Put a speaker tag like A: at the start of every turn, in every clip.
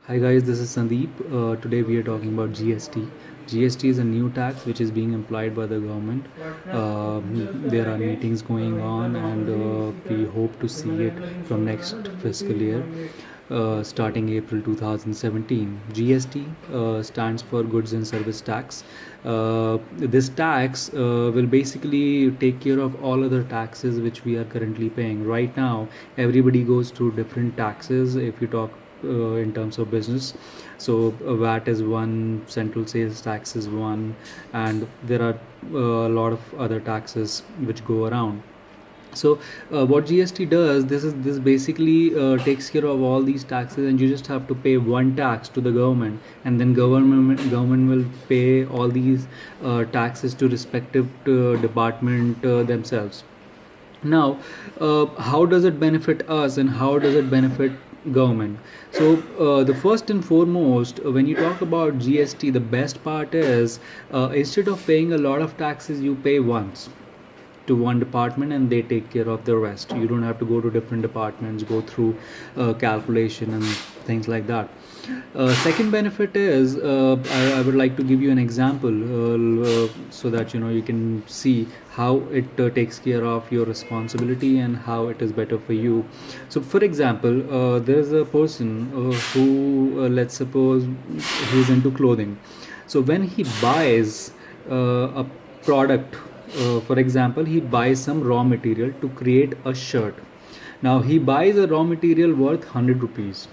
A: Hi guys, this is Sandeep. Today we are talking about GST. GST is a new tax which is being applied by the government. There are meetings going on, and we hope to see it from next fiscal year, starting April 2017. GST stands for Goods and Service Tax. This tax will basically take care of all other taxes which we are currently paying. Right now, everybody goes through different taxes. If you talk in terms of business, so VAT is one, central sales tax is one, and there are a lot of other taxes which go around. So what GST does, this basically takes care of all these taxes, and you just have to pay one tax to the government, and then government will pay all these taxes to respective department themselves. Now, how does it benefit us, and how does it benefit government? So the first and foremost, when you talk about GST, the best part is, instead of paying a lot of taxes, you pay once to one department and they take care of the rest. You don't have to go to different departments, go through calculation and things like that. Second benefit is, I would like to give you an example, so that you can see how it takes care of your responsibility and how it is better for you. So for example, there is a person who, let's suppose he's into clothing. So when he buys a product, for example, he buys some raw material to create a shirt. Now he buys a raw material worth 100 rupees.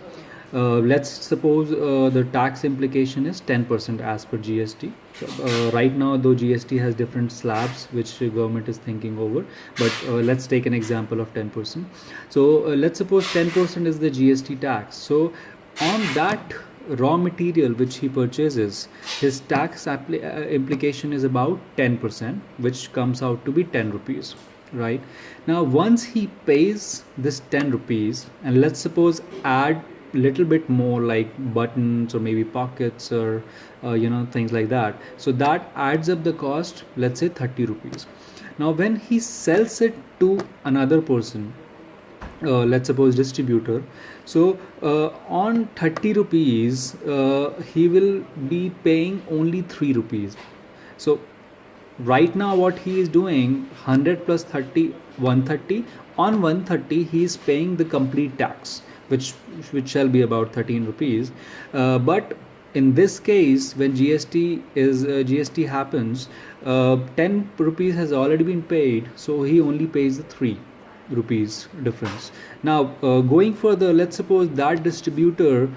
A: Let's suppose the tax implication is 10% as per GST. So, right now, though, GST has different slabs which the government is thinking over, but let's take an example of 10%. So let's suppose 10% is the GST tax. So on that raw material which he purchases, his tax implication is about 10%, which comes out to be 10 rupees. Right now, once he pays this 10 rupees, and let's suppose add little bit more like buttons or maybe pockets or things like that, so that adds up the cost, let's say 30 rupees. Now when he sells it to another person, let's suppose distributor, so on 30 rupees he will be paying only 3 rupees. So right now what he is doing, 100 plus 30, 130. On 130 he is paying the complete tax, which shall be about 13 rupees. But in this case, when GST happens, 10 rupees has already been paid, so he only pays the 3 rupees difference. Now going further, let's suppose that distributor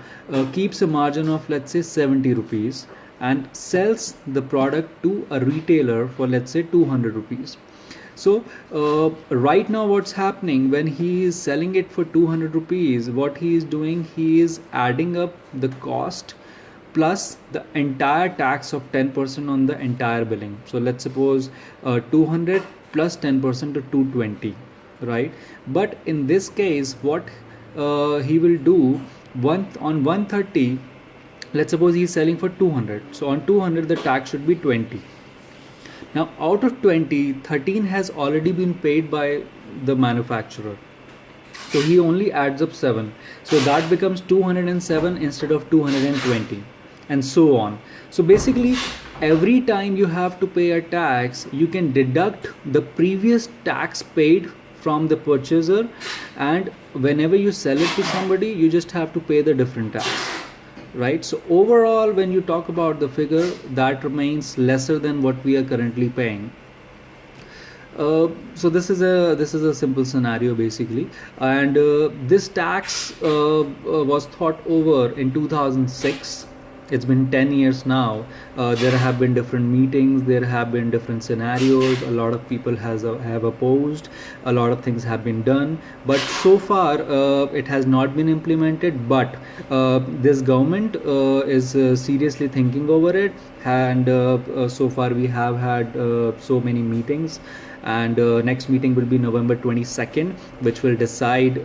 A: keeps a margin of, let's say, 70 rupees and sells the product to a retailer for, let's say, 200 rupees. So right now what's happening, when he is selling it for 200 rupees, what he is doing, he is adding up the cost plus the entire tax of 10% on the entire billing. So let's suppose 200 plus 10% to 220, right? But in this case, what he will do, on 130, let's suppose he is selling for 200. So on 200 the tax should be 20. Now out of 20, 13 has already been paid by the manufacturer. So he only adds up 7. So that becomes 207 instead of 220, and so on. So basically, every time you have to pay a tax, you can deduct the previous tax paid from the purchaser, and whenever you sell it to somebody, you just have to pay the different tax. Right? So overall, when you talk about the figure, that remains lesser than what we are currently paying. So this is a simple scenario basically, and this tax was thought over in 2006. It's been 10 years now. There have been different meetings, there have been different scenarios, a lot of people have opposed, a lot of things have been done, but so far it has not been implemented. But this government is seriously thinking over it, and so far we have had so many meetings, and next meeting will be November 22nd, which will decide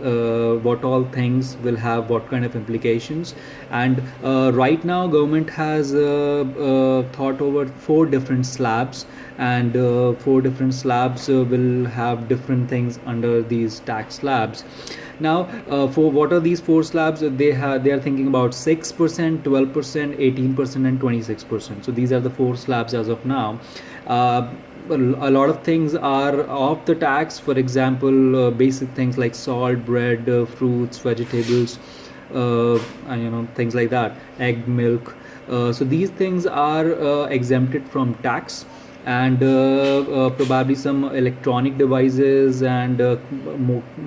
A: what all things will have what kind of implications. And right now government has thought over 4 different slabs, and 4 different slabs will have different things under these tax slabs. Now, for what are these four slabs? They are thinking about 6%, 12%, 18%, and 26%. So these are the four slabs as of now. A lot of things are off the tax. For example, basic things like salt, bread, fruits, vegetables, things like that, egg, milk. So these things are exempted from tax, and probably some electronic devices and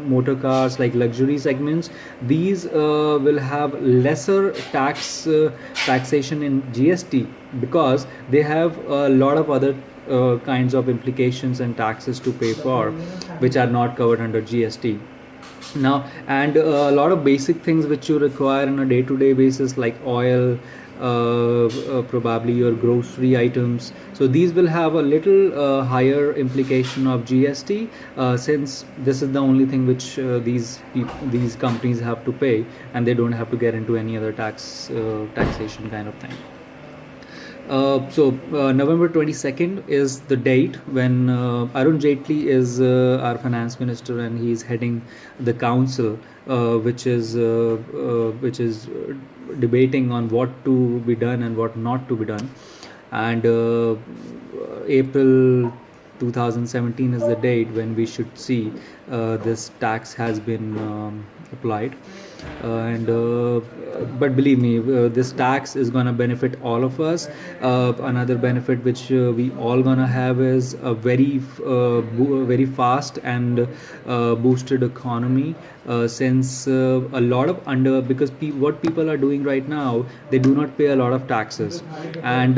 A: motor cars, like luxury segments. These will have lesser taxation in GST, because they have a lot of other kinds of implications and taxes to pay for, which are not covered under GST now. And a lot of basic things which you require on a day-to-day basis, like oil, probably your grocery items. So these will have a little higher implication of GST, since this is the only thing which these companies have to pay, and they don't have to get into any other taxation kind of thing. November 22nd is the date when Arun Jaitley is our finance minister, and he is heading the council, which is debating on what to be done and what not to be done. And April 2017 is the date when we should see this tax has been applied. But believe me, this tax is going to benefit all of us. Another benefit which we all gonna have is a very fast and boosted economy, since a lot of because what people are doing right now, they do not pay a lot of taxes. And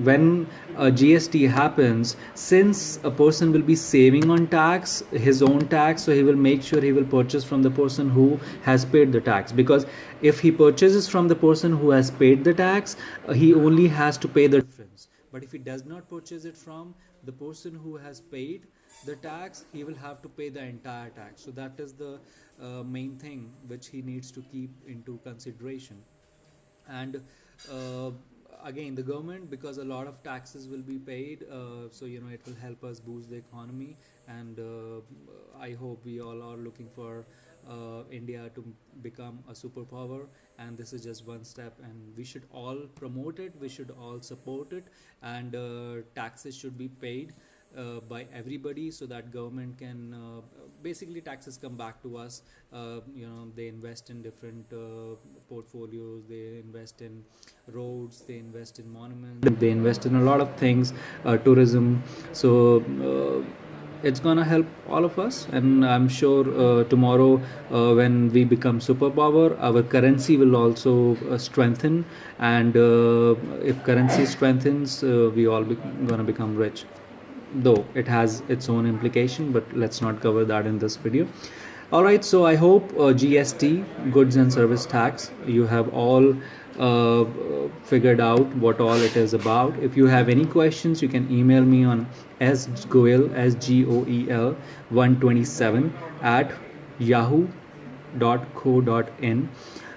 A: when GST happens, since a person will be saving on tax, his own tax, so he will make sure he will purchase from the person who has paid the tax. Because if he purchases from the person who has paid the tax, he only has to pay the difference. But if he does not purchase it from the person who has paid the tax, he will have to pay the entire tax. So that is the main thing which he needs to keep into consideration. And again, the government, because a lot of taxes will be paid, so it will help us boost the economy. And I hope we all are looking for India to become a superpower, and this is just one step, and we should all promote it, we should all support it. And taxes should be paid by everybody, so that government can basically, taxes come back to us. They invest in different portfolios, they invest in roads, they invest in monuments, they invest in a lot of things, tourism. So it's gonna help all of us. And I'm sure tomorrow, when we become superpower, our currency will also strengthen. And if currency strengthens, we all gonna become rich, though it has its own implication, but let's not cover that in this video. Alright, so I hope GST, goods and service tax, you have all figured out what all it is about. If you have any questions, you can email me on sgoel, SGOEL 127 at yahoo.co.in.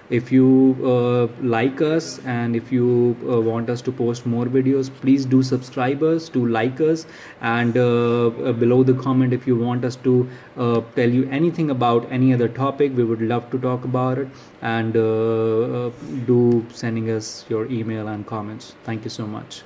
A: If you like us, and if you want us to post more videos, please do subscribe us, to like us, and below the comment, if you want us to tell you anything about any other topic, we would love to talk about it. And do sending us your email and comments. Thank you so much.